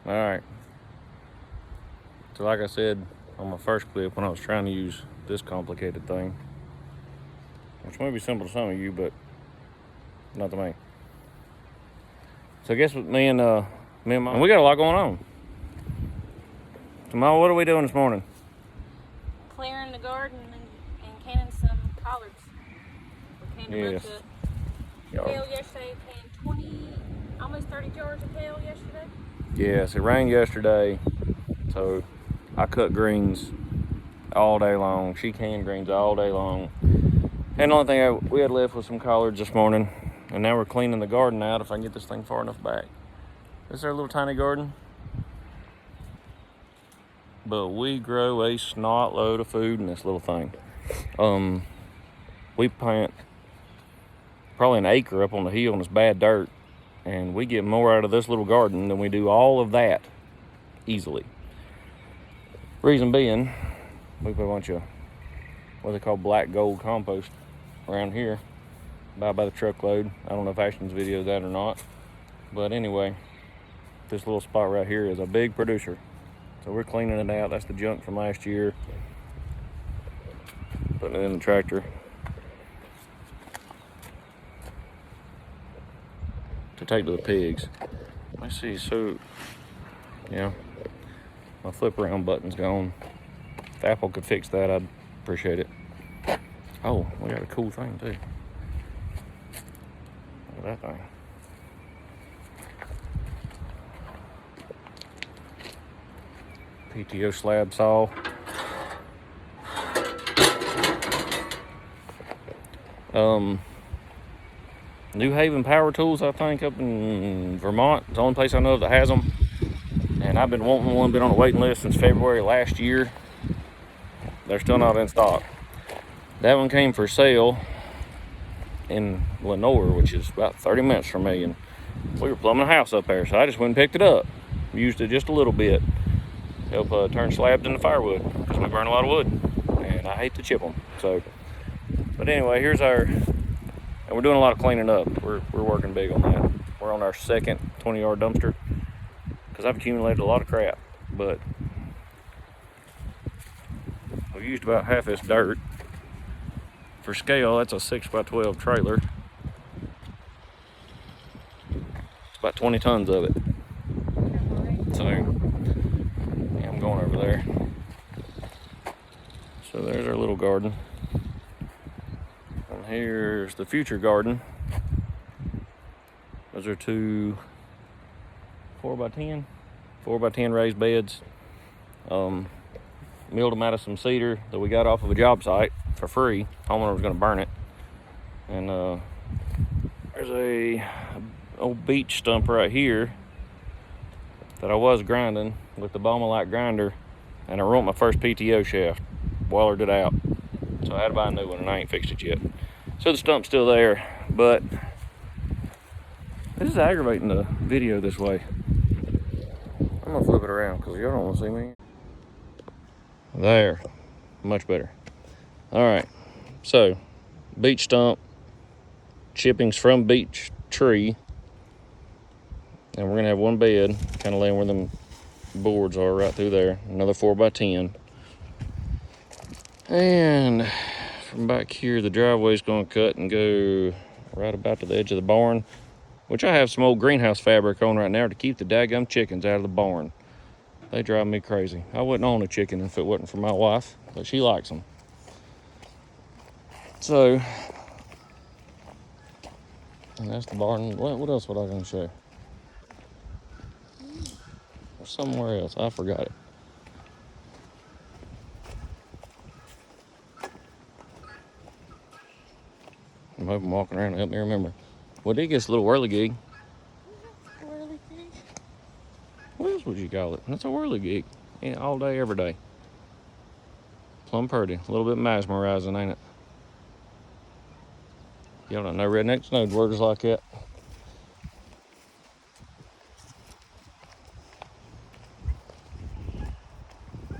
All right. So like I said on my first clip when I was trying to use this complicated thing, which may be simple to some of you, but not to me. So I guess with me and Mom, and we got a lot going on. So Mom, what are we doing this morning? Clearing the garden and canning some collards. We canned a bunch of kale yesterday. Canned 20, almost 30 jars of kale yesterday. Yes, it rained yesterday, so I cut greens all day long. She canned greens all day long. And the only thing we had left was some collards this morning. And now we're cleaning the garden out if I can get this thing far enough back. This is our little tiny garden. But we grow a snot load of food in this little thing. We plant probably an acre up on the hill and it's bad dirt. And we get more out of this little garden than we do all of that easily. Reason being, we put a bunch of what they call black gold compost around here. Buy by the truckload. I don't know if Ashton's videoed that or not. But anyway, this little spot right here is a big producer. So we're cleaning it out. That's the junk from last year. Putting it in the tractor to take to the pigs. Let's see, so, yeah, my flip around button's gone. If Apple could fix that, I'd appreciate it. Oh, we got a cool thing too. Look at that thing. PTO slab saw. New Haven Power Tools, I think, up in Vermont. It's the only place I know of that has them. And I've been wanting one, been on a waiting list since February last year. They're still not in stock. That one came for sale in Lenoir, which is about 30 minutes from me. And we were plumbing a house up there, so I just went and picked it up. Used it just a little bit. Help turn slabs into firewood, because we burn a lot of wood. And I hate to chip them. So, but anyway, here's our... And we're doing a lot of cleaning up. We're working big on that. We're on our second 20-yard dumpster because I've accumulated a lot of crap. But we used about half this dirt. For scale, that's a 6x12 trailer. It's about 20 tons of it. So, yeah, I'm going over there. So there's our little garden. And here's the future garden. Those are two 4x10 raised beds. Milled them out of some cedar that we got off of a job site for free. Homeowner was going to burn it. And there's a old beech stump right here that I was grinding with the Baumelite grinder, and I ruined my first PTO shaft. Wallered it out. So I had to buy a new one, and I ain't fixed it yet. So the stump's still there, but this is aggravating the video this way. I'm gonna flip it around because y'all don't want to see me. There, much better. All right, so beech stump, chippings from beech tree, and we're gonna have one bed, kind of laying where them boards are right through there. Another 4x10, and from back here, the driveway's gonna cut and go right about to the edge of the barn, which I have some old greenhouse fabric on right now to keep the daggum chickens out of the barn. They drive me crazy. I wouldn't own a chicken if it wasn't for my wife, but she likes them. So, and that's the barn. What else was I gonna show? Or somewhere else, I forgot it. I'm hoping walking around to help me remember. Well, it gets a little whirligig. Whirligig? What else would you call it? That's a whirligig. Yeah, all day, every day. Plumb pretty. A little bit mesmerizing, ain't it? Y'all don't know rednecks know words like that.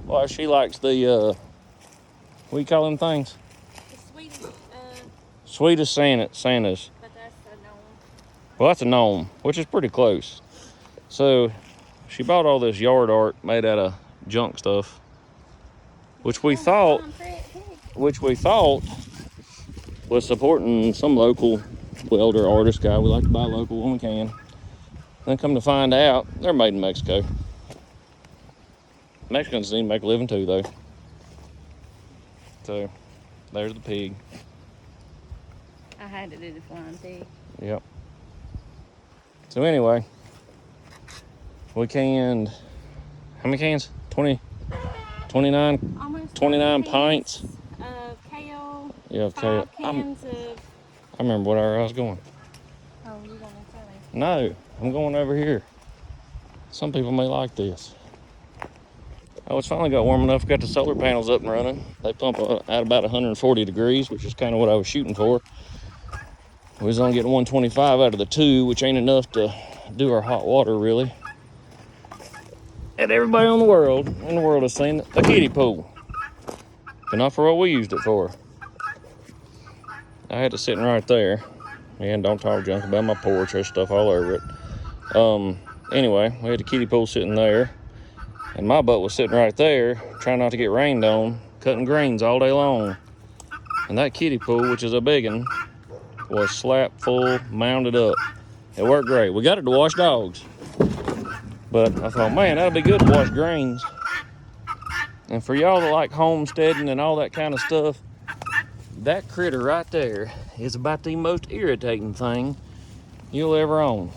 Well, she likes the, what do you call them things? The sweetest, Sweetest Santas. but that's a gnome. Well, that's a gnome, which is pretty close. So, She bought all this yard art made out of junk stuff, which we thought was supporting some local welder artist guy. We like to buy local when we can. Then come to find out, they're made in Mexico. Mexicans need to make a living too, though. So, there's the pig. I had to do the flying pig. Yep. So anyway, we canned, how many cans? 20, 29, Almost 29 pints. Of kale. Yeah, 5 cans of... I remember where I was going. Oh, you want to tell me? No, I'm going over here. Some people may like this. Oh, it's finally got warm enough. Got the solar panels up and running. They pump at about 140 degrees, which is kind of what I was shooting for. We was only getting 125 out of the 2, which ain't enough to do our hot water, really. And everybody in the world has seen a kiddie pool. But not for what we used it for. I had it sitting right there. And don't talk junk about my porch. There's stuff all over it. Anyway, we had the kiddie pool sitting there. And my butt was sitting right there, trying not to get rained on, cutting greens all day long. And that kiddie pool, which is a big one, was slap full, mounded up. It worked great. We got it to wash dogs. But I thought, man, that'd be good to wash greens. And for y'all that like homesteading and all that kind of stuff, that critter right there is about the most irritating thing you'll ever own.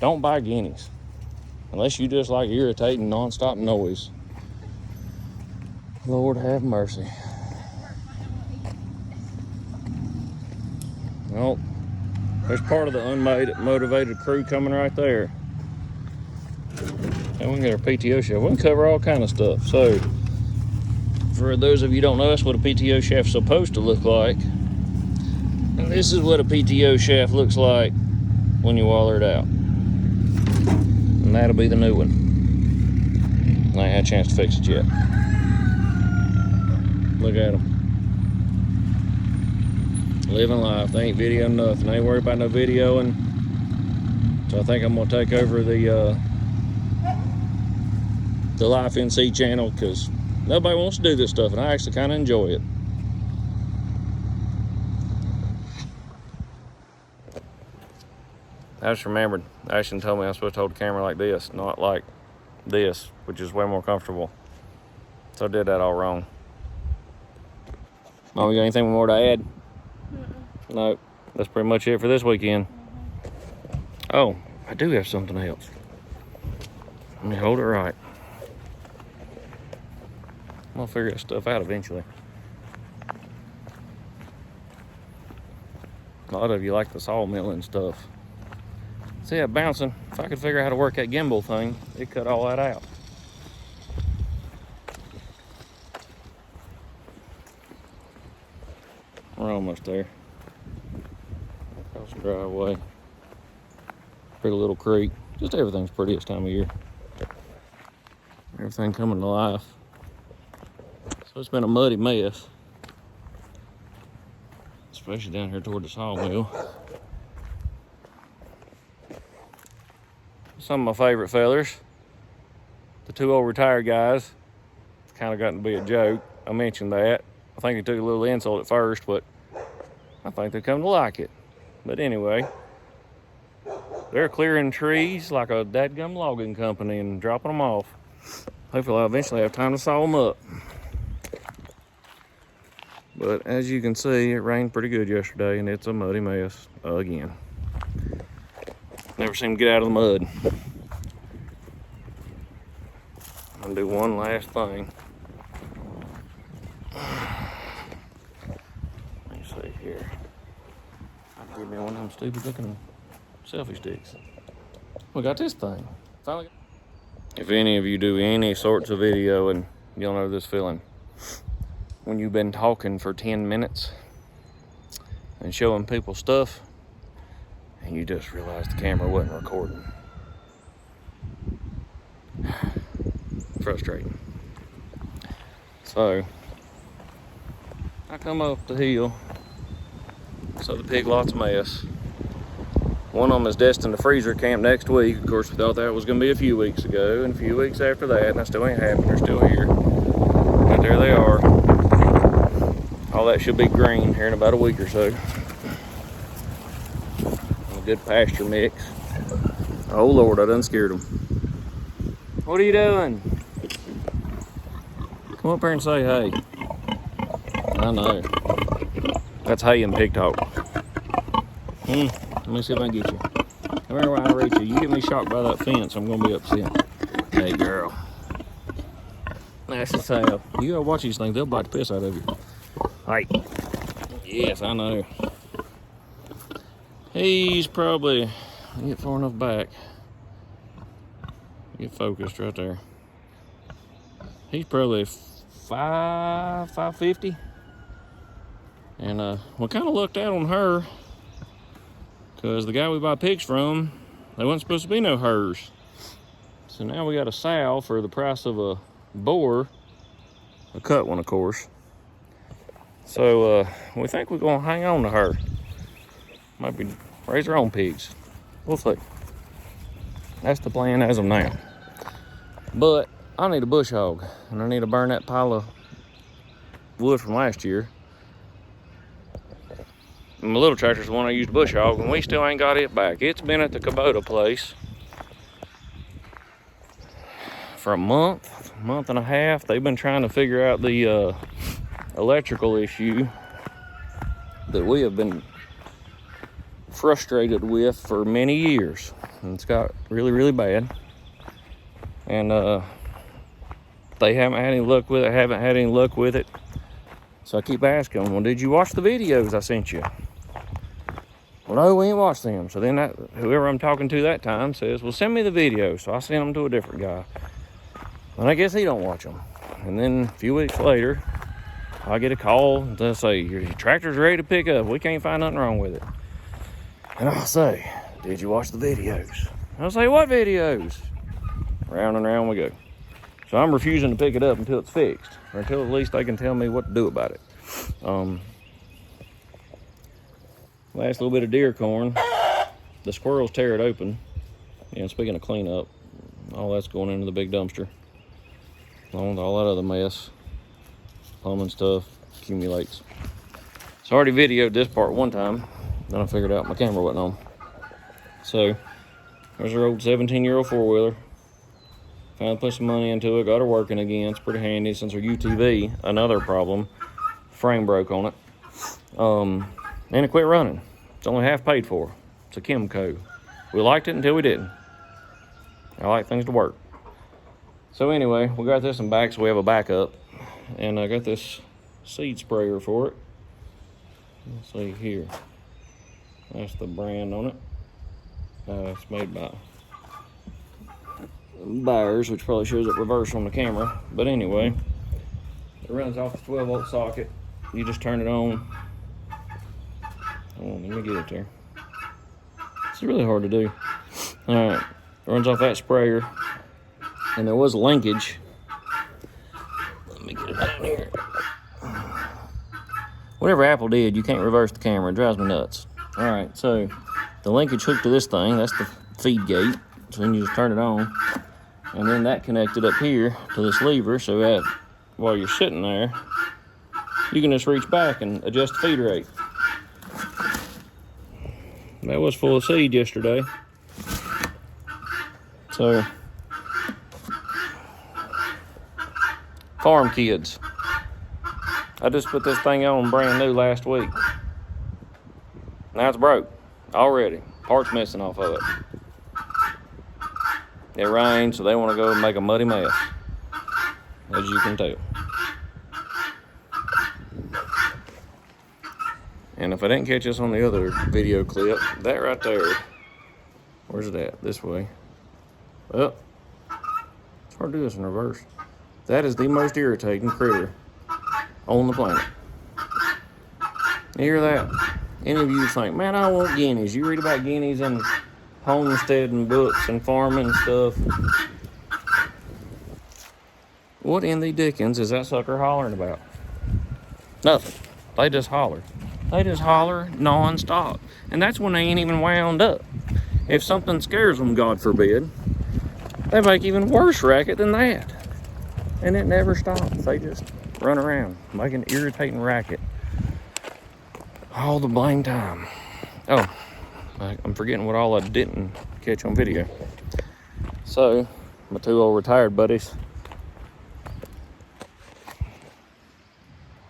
Don't buy guineas. Unless you just like irritating non-stop noise. Lord have mercy. Well, there's part of the unmotivated crew coming right there. And we can get our PTO shaft. We can cover all kind of stuff. So, for those of you who don't know, that's what a PTO shaft's supposed to look like. And this is what a PTO shaft looks like when you waller it out. And that'll be the new one. I ain't had a chance to fix it yet. Look at them. Living life. They ain't videoing nothing. They ain't worried about no videoing. So I think I'm gonna take over the Life NC channel because nobody wants to do this stuff, and I actually kind of enjoy it. I just remembered, Ashton told me I'm supposed to hold the camera like this, not like this, which is way more comfortable. So I did that all wrong. Mom, you got anything more to add? No, that's pretty much it for this weekend. Oh, I do have something else. Let me hold it right. I'm gonna figure that stuff out eventually. A lot of you like the sawmill and stuff. See that bouncing? If I could figure out how to work that gimbal thing, it'd cut all that out. We're almost there. Across the driveway. Pretty little creek. Just everything's pretty this time of year. Everything coming to life. So it's been a muddy mess. Especially down here toward the sawmill. Some of my favorite fellers. The 2 old retired guys. It's kind of gotten to be a joke. I mentioned that. I think they took a little insult at first, but I think they come to like it. But anyway, they're clearing trees like a dadgum logging company and dropping them off. Hopefully I'll eventually have time to saw them up. But as you can see, it rained pretty good yesterday and it's a muddy mess again. Never seem to get out of the mud. I'm gonna do one last thing. Let me see here. I'll give me one of them stupid looking selfie sticks. We got this thing. Finally. If any of you do any sorts of video, and you'll know this feeling, when you've been talking for 10 minutes and showing people stuff, and you just realize the camera wasn't recording. Frustrating. So, I come up the hill, so the pig lot's a mess. One of them is destined to freezer camp next week. Of course, we thought that was going to be a few weeks ago, and a few weeks after that, and that still ain't happened. They're still here. But there they are. All that should be green here in about a week or so. A good pasture mix. Oh Lord, I done scared them. What are you doing? Come up here and say hey. I know. That's hey in pig talk. Let me see if I can get you. Come here where I reach you. You get me shocked by that fence, I'm gonna be upset. Hey girl. That's the tail. You gotta watch these things, they'll bite the piss out of you. Hey. Yes, I know. He's probably, get far enough back. Get focused right there. He's probably 550. And we kind of lucked out on her because the guy we buy pigs from, they wasn't supposed to be no hers. So now we got a sow for the price of a boar, a cut one, of course. So we think we're gonna hang on to her. Might be raise our own pigs. We'll see. That's the plan as of now. But I need a bush hog, and I need to burn that pile of wood from last year. My little tractor's the one I used to bush hog, and we still ain't got it back. It's been at the Kubota place for a month and a half. They've been trying to figure out the electrical issue that we have been frustrated with for many years. And it's got really, really bad. And they haven't had any luck with it, So I keep asking them, well, did you watch the videos I sent you? Well, no, we ain't watched them. So then whoever I'm talking to that time says, well, send me the videos. So I sent them to a different guy. And I guess he don't watch them. And then a few weeks later, I get a call. They'll say, your tractor's ready to pick up. We can't find nothing wrong with it. And I'll say, did you watch the videos? I'll say, what videos? Round and round we go. So I'm refusing to pick it up until it's fixed, or until at least they can tell me what to do about it. Last little bit of deer corn, the squirrels tear it open. And speaking of cleanup, all that's going into the big dumpster. Along with all that other mess, plumbing stuff accumulates. So I already videoed this part one time, then I figured out my camera wasn't on. So there's our old 17-year-old four-wheeler. Finally put some money into it, got her working again. It's pretty handy since her UTV, another problem, frame broke on it. And it quit running. It's only half paid for. It's a Kymco. We liked it until we didn't. I like things to work. So anyway, we got this in back, so we have a backup. And I got this seed sprayer for it. Let's see here. That's the brand on it. It's made by Byers, which probably shows up reverse on the camera. But anyway, it runs off the 12-volt socket. You just turn it on. Oh, let me get it there. It's really hard to do. All right, it runs off that sprayer. And there was a linkage. Let me get it down here. Whatever Apple did, you can't reverse the camera. It drives me nuts. All right, so the linkage hooked to this thing. That's the feed gate. So then you just turn it on. And then that connected up here to this lever, so that while you're sitting there, you can just reach back and adjust the feed rate. That was full of seed yesterday. So, farm kids. I just put this thing on brand new last week. Now it's broke already. Parts missing off of it. It rained, so they want to go and make a muddy mess, as you can tell. And if I didn't catch this on the other video clip, that right there, where's it at? This way. Well, it's hard to do this in reverse. That is the most irritating critter on the planet. You hear that? Any of you think, man, I want guineas. You read about guineas in homesteading books and farming and stuff. What in the dickens is that sucker hollering about? Nothing. They just holler. They just holler non-stop. And that's when they ain't even wound up. If something scares them, God forbid, they make even worse racket than that. And it never stops. They just run around, making irritating racket all the blame time. Oh, I'm forgetting what all I didn't catch on video. So, my two old retired buddies,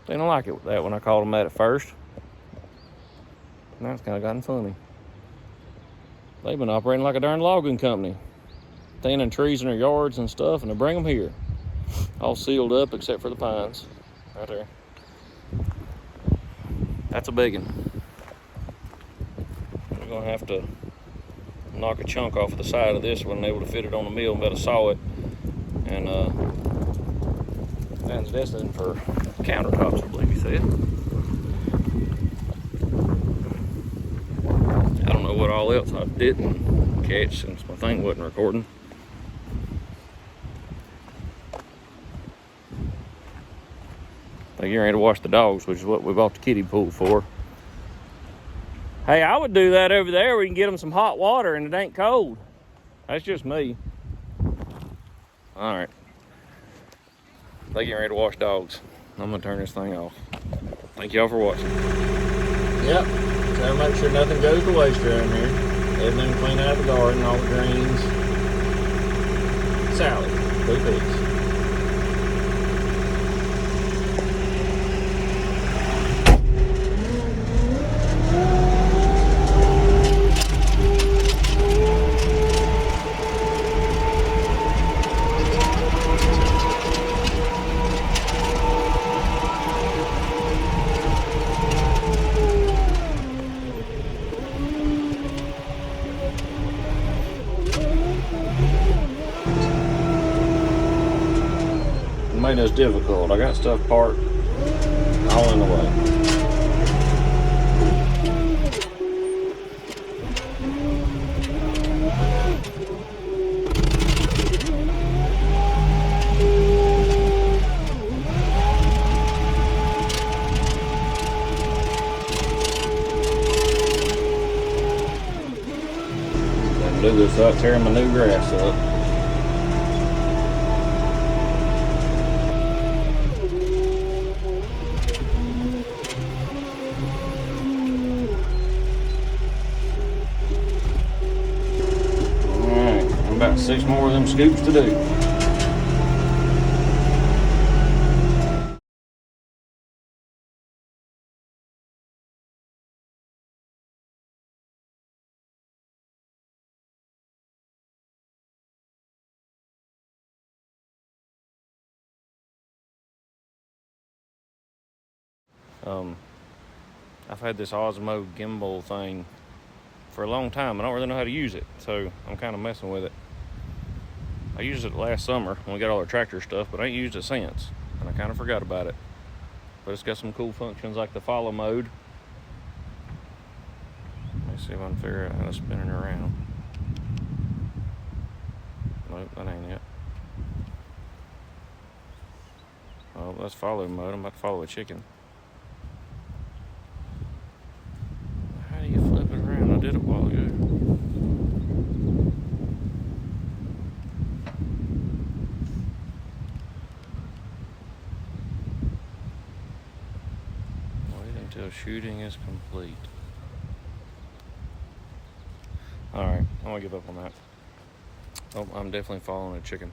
they don't like it with that when I called them that at first. Now it's kind of gotten funny. They've been operating like a darn logging company, thinning trees in their yards and stuff, and they bring them here, all sealed up except for the pines, right there. That's a big one. We're gonna have to knock a chunk off the side of this one, able to fit it on the mill, and better saw it, and that's destined for countertops, I believe he said. I don't know what all else I didn't catch since my thing wasn't recording. They're getting ready to wash the dogs, which is what we bought the kiddie pool for. Hey, I would do that over there. We can get them some hot water and it ain't cold. That's just me. All right. They getting ready to wash dogs. I'm gonna turn this thing off. Thank y'all for watching. Yep. So make sure nothing goes to waste around here. Everything clean out of the garden, all the greens. Salad, 2 pigs. Made this difficult. I got stuff parked all in the way. I do this without tearing my new grass up. About 6 more of them scoops to do. I've had this Osmo gimbal thing for a long time. I don't really know how to use it, so I'm kind of messing with it. I used it last summer when we got all our tractor stuff, but I ain't used it since, and I kind of forgot about it. But it's got some cool functions like the follow mode. Let me see if I can figure out how to spin it around. Nope, that ain't it. Oh, that's follow mode. I'm about to follow a chicken. How do you flip it around? I did it a while ago. Until shooting is complete. Alright, I'm gonna give up on that. Oh, I'm definitely following a chicken.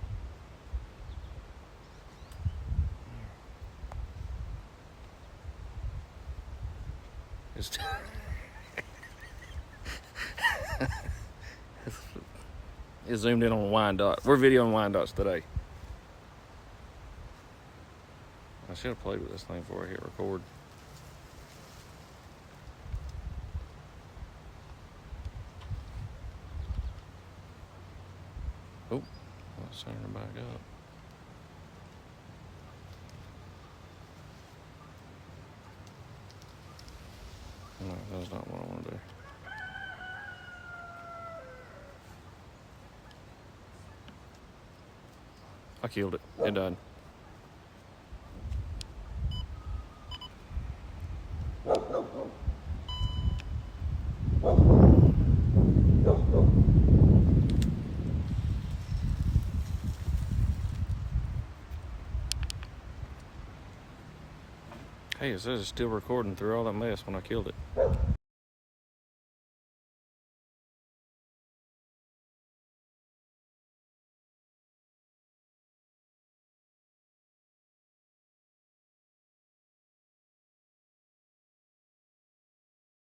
It zoomed in on a Wyandotte. We're videoing Wyandottes today. I should have played with this thing before I hit record. Oh, let's turn her back up. No, that's not what I want to do. I killed it. It died. Hey, it says it's still recording through all that mess when I killed it.